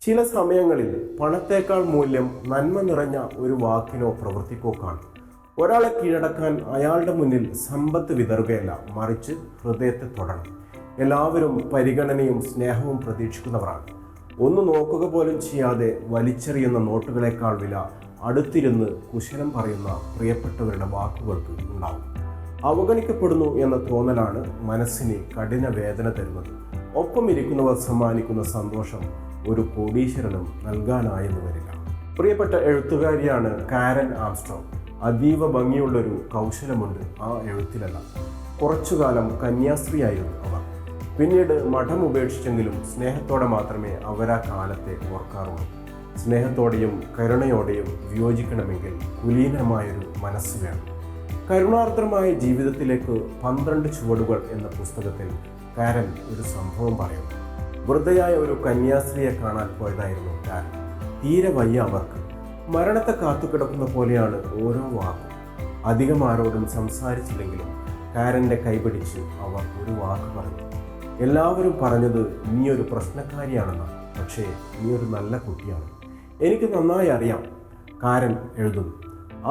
ചില സമയങ്ങളിൽ പണത്തേക്കാൾ മൂല്യം നന്മ നിറഞ്ഞ ഒരു വാക്കിനോ പ്രവൃത്തിക്കോ കാണും. ഒരാളെ കീഴടക്കാൻ അയാളുടെ മുന്നിൽ സമ്പത്ത് വിതറുകയല്ല, മറിച്ച് ഹൃദയത്തെ തൊടണം. എല്ലാവരും പരിഗണനയും സ്നേഹവും പ്രതീക്ഷിക്കുന്നവരാണ്. ഒന്ന് നോക്കുക പോലും ചെയ്യാതെ വലിച്ചെറിയുന്ന നോട്ടുകളേക്കാൾ വില അടുത്തിരുന്ന് കുശലം പറയുന്ന പ്രിയപ്പെട്ടവരുടെ വാക്കുകൾക്ക് ഉണ്ടാവും. അവഗണിക്കപ്പെടുന്നു എന്ന തോന്നലാണ് മനസ്സിന് കഠിന വേദന തരുന്നത്. ഒപ്പം ഇരിക്കുന്നവർ സമ്മാനിക്കുന്ന സന്തോഷം ഒരു കോടീശ്വരനും നൽകാനായെന്ന് വരില്ല. പ്രിയപ്പെട്ട എഴുത്തുകാരിയാണ് കാരൻ ആംസ്ട്രോങ്. അതീവ ഭംഗിയുള്ളൊരു കൗശലമുണ്ട് ആ എഴുത്തിലെല്ലാം. കുറച്ചുകാലം കന്യാസ്ത്രീയായിരുന്നു അവർ. പിന്നീട് മഠം ഉപേക്ഷിച്ചെങ്കിലും സ്നേഹത്തോടെ മാത്രമേ അവരാ കാലത്തെ ഓർക്കാറുള്ളൂ. സ്നേഹത്തോടെയും കരുണയോടെയും വിയോജിക്കണമെങ്കിൽ കുലീനമായൊരു മനസ്സ് വേണം. കരുണാർദ്രമായ ജീവിതത്തിലേക്ക് 12 ചുവടുകൾ എന്ന പുസ്തകത്തിൽ കാരൻ ഒരു സംഭവം പറയുന്നു. വൃദ്ധയായ ഒരു കന്യാസ്ത്രീയെ കാണാൻ പോയതായിരുന്നു കാരൻ. തീരെ വയ്യ അവർക്ക്. മരണത്തെ കാത്തുകിടക്കുന്ന പോലെയാണ് ഓരോ വാക്കും. അധികം ആരോടും സംസാരിച്ചില്ലെങ്കിലും കാരൻ്റെ കൈപിടിച്ച് അവർ ഒരു വാക്ക് പറഞ്ഞു. എല്ലാവരും പറഞ്ഞത് നീ ഒരു പ്രശ്നക്കാരിയാണെന്ന്, പക്ഷേ നീ ഒരു നല്ല കുട്ടിയാണ്. എനിക്ക് നന്നായി അറിയാം, കാരൻ എഴുതുന്നു.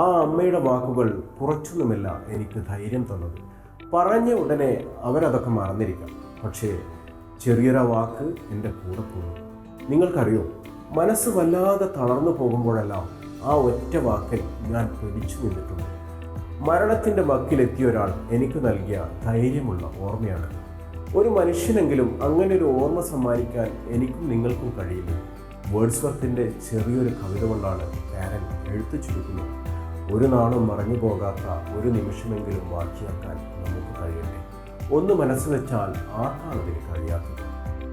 ആ അമ്മയുടെ വാക്കുകൾ കുറച്ചൊന്നുമല്ല എനിക്ക് ധൈര്യം തന്നത്. പറഞ്ഞ ഉടനെ അവരതൊക്കെ മറന്നിരിക്കാം, പക്ഷേ ചെറിയൊരു വാക്ക് എൻ്റെ കൂടെ പോകും. നിങ്ങൾക്കറിയോ, മനസ്സ് വല്ലാതെ തളർന്നു പോകുമ്പോഴെല്ലാം ആ ഒറ്റ വാക്കിൽ ഞാൻ പിടിച്ചു നിന്നിട്ടുണ്ട്. മരണത്തിൻ്റെ വക്കിലെത്തിയ ഒരാൾ എനിക്ക് നൽകിയ ധൈര്യമുള്ള ഓർമ്മയാണ്. ഒരു മനുഷ്യനെങ്കിലും അങ്ങനെ ഒരു ഓർമ്മ സമ്മാനിക്കാൻ എനിക്കും നിങ്ങൾക്കും കഴിയില്ല. വേർഡ്സ്വർത്തിൻ്റെ ചെറിയൊരു കവിത കൊണ്ടാണ് കാരൻ എഴുത്തു ചുരുക്കുന്നത്. ഒരു നാളും മറഞ്ഞു പോകാത്ത ഒരു നിമിഷമെങ്കിലും ബാക്കിയാക്കാൻ നമുക്ക് കഴിയട്ടെ. ഒന്ന് മനസ്സ് വെച്ചാൽ ആർക്കാണ് അതിന് കഴിയാത്തത്?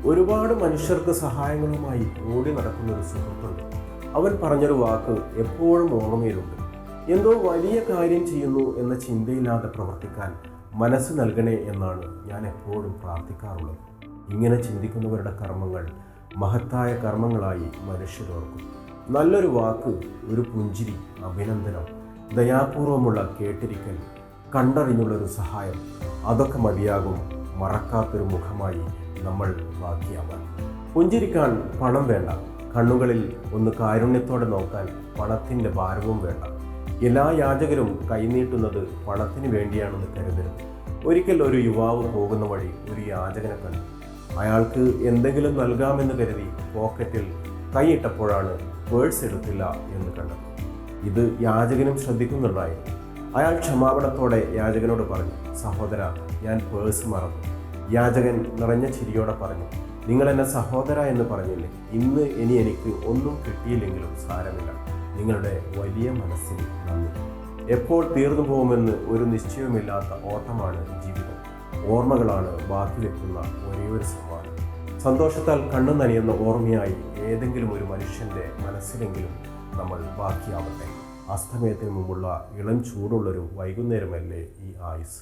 ഒരുപാട് മനുഷ്യർക്ക് സഹായങ്ങളുമായി ഓടി നടക്കുന്ന ഒരു സുഹൃത്തുണ്ട്. അവൻ പറഞ്ഞൊരു വാക്ക് എപ്പോഴും ഓർമ്മയിലുണ്ട്. എന്തോ വലിയ കാര്യം ചെയ്യുന്നു എന്ന ചിന്തയില്ലാതെ പ്രവർത്തിക്കാൻ മനസ്സ് നൽകണേ എന്നാണ് ഞാൻ എപ്പോഴും പ്രാർത്ഥിക്കാറുള്ളത്. ഇങ്ങനെ ചിന്തിക്കുന്നവരുടെ കർമ്മങ്ങൾ മഹത്തായ കർമ്മങ്ങളായി മനുഷ്യരോർക്കും. നല്ലൊരു വാക്ക്, ഒരു പുഞ്ചിരി, അഭിനന്ദനം, ദയാപൂർവമുള്ള കേട്ടിരിക്കൽ, കണ്ടറിഞ്ഞുള്ളൊരു സഹായം, അതൊക്കെ മതിയാകും മറക്കാത്തൊരു മുഖമായി നമ്മൾ ബാക്കിയാവാൻ. പുഞ്ചിരിക്കാൻ പണം വേണ്ട, കണ്ണുകളിൽ ഒന്ന് കാരുണ്യത്തോടെ നോക്കാൻ പണത്തിൻ്റെ ഭാരവും വേണ്ട. എല്ലാ യാചകരും കൈനീട്ടുന്നത് പണത്തിന് വേണ്ടിയാണെന്ന് കരുതരുത്. ഒരിക്കൽ ഒരു യുവാവ് പോകുന്ന വഴി ഒരു യാചകനെ കണ്ടു. അയാൾക്ക് എന്തെങ്കിലും നൽകാമെന്ന് കരുതി പോക്കറ്റിൽ കൈയിട്ടപ്പോഴാണ് പേഴ്സ് എടുത്തില്ല എന്ന് കണ്ടത്. ഇത് യാചകനും ശ്രദ്ധിക്കുന്നുണ്ടായിരുന്നു. അയാൾ ക്ഷമാപണത്തോടെ യാചകനോട് പറഞ്ഞു, സഹോദര, ഞാൻ പേഴ്സ് മറന്നു. യാചകൻ നിറഞ്ഞ ചിരിയോടെ പറഞ്ഞു, നിങ്ങൾ എന്നെ സഹോദര എന്ന് പറഞ്ഞില്ലേ? ഇന്ന് എനിക്ക് ഒന്നും കിട്ടിയില്ലെങ്കിലും സാരമില്ല. നിങ്ങളുടെ വലിയ മനസ്സിന് നന്ദി. എപ്പോൾ തീർന്നു പോകുമെന്ന് ഒരു നിശ്ചയവുമില്ലാത്ത ഓട്ടമാണ് ജീവിതം. ഓർമ്മകളാണ് ബാക്കി വെക്കുന്ന ഒരേയൊരു സമ്മാനം. സന്തോഷത്താൽ കണ്ണു നനയുന്ന ഓർമ്മയായി ഏതെങ്കിലും ഒരു മനുഷ്യൻ്റെ മനസ്സിലെങ്കിലും നമ്മൾ ബാക്കിയാവട്ടെ. അസ്തമയത്തിന് മുമ്പുള്ള ഇളം ചൂടുള്ളൊരു വൈകുന്നേരമല്ലേ ഈ ആയുസ്.